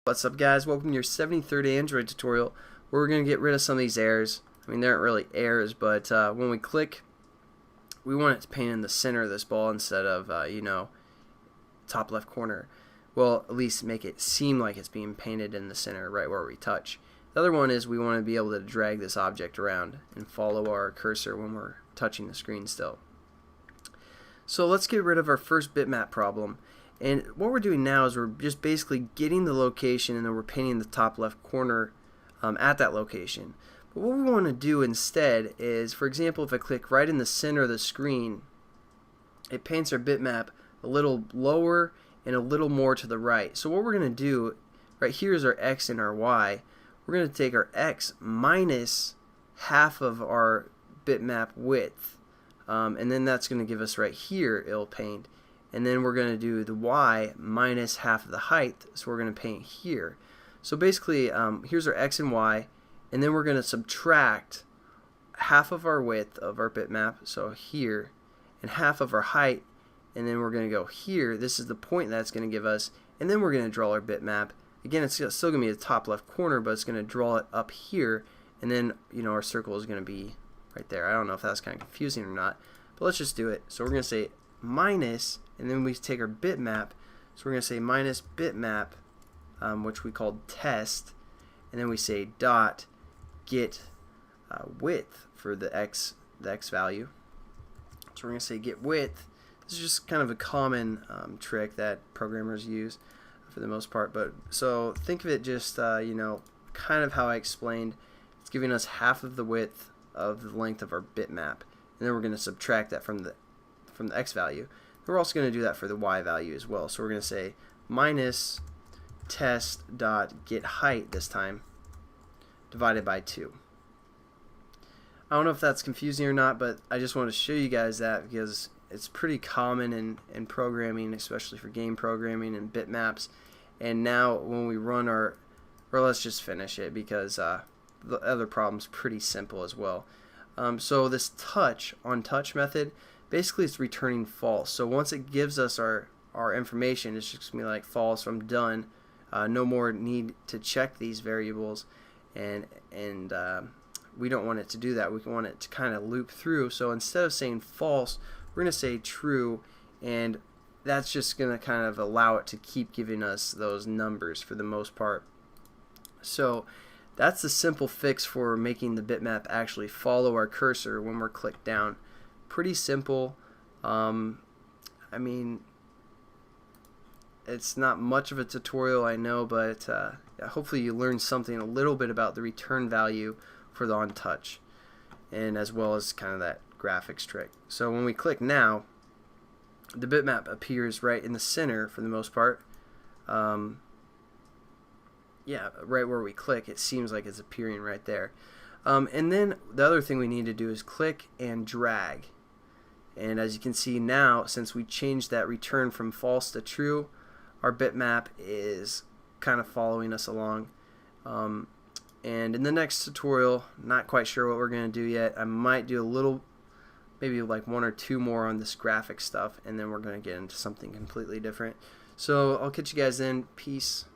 What's up, guys? Welcome to your 73rd Android tutorial where we're going to get rid of some of these errors. I mean, they aren't really errors, but when we click, we want it to paint in the center of this ball instead of, top left corner. Well, at least make it seem like it's being painted in the center right where we touch. The other one is we want to be able to drag this object around and follow our cursor when we're touching the screen still. So let's get rid of our first bitmap problem. And what we're doing now is we're just basically getting the location and then we're painting the top left corner at that location. But what we want to do instead is, for example, if I click right in the center of the screen, it paints our bitmap a little lower and a little more to the right. So what we're going to do, right here is our X and our Y. We're going to take our X minus half of our bitmap width. And then that's going to give us right here, it'll paint. And then we're going to do the Y minus half of the height, so we're going to paint here. So basically, here's our X and Y, and then we're going to subtract half of our width of our bitmap, so here, and half of our height, and then we're going to go here. This is the point that's going to give us, and then we're going to draw our bitmap. Again, it's still going to be the top left corner, but it's going to draw it up here, and then our circle is going to be right there. I don't know if that's kind of confusing or not, but let's just do it. So we're going to say minus, and then we take our bitmap, so we're going to say minus bitmap, which we called test, and then we say dot get width for the x value. So we're going to say get width. This is just kind of a common trick that programmers use for the most part, but so think of it just kind of how I explained. It's giving us half of the width of the length of our bitmap, and then we're going to subtract that from the x value. We're also going to do that for the y value as well. So we're going to say minus test dot get height this time divided by 2. I don't know if that's confusing or not, but I just want to show you guys that because it's pretty common in programming, especially for game programming and bitmaps. And now when we run or let's just finish it because the other problem's pretty simple as well. So this on touch method, basically it's returning false. So once it gives us our information, it's just going to be like false, I'm done. No more need to check these variables, and we don't want it to do that. We want it to kind of loop through. So instead of saying false, we're going to say true, and that's just going to kind of allow it to keep giving us those numbers for the most part. So that's the simple fix for making the bitmap actually follow our cursor when we're clicked down. Pretty simple. I mean, it's not much of a tutorial, I know, but hopefully you learned something a little bit about the return value for the on touch, and as well as kind of that graphics trick. So when we click now, the bitmap appears right in the center for the most part. Yeah, right where we click, it seems like it's appearing right there. And then the other thing we need to do is click and drag. And as you can see now, since we changed that return from false to true, our bitmap is kind of following us along. And in the next tutorial, not quite sure what we're going to do yet. I might do a little, maybe like 1 or 2 more on this graphic stuff, and then we're going to get into something completely different. So I'll catch you guys then. Peace.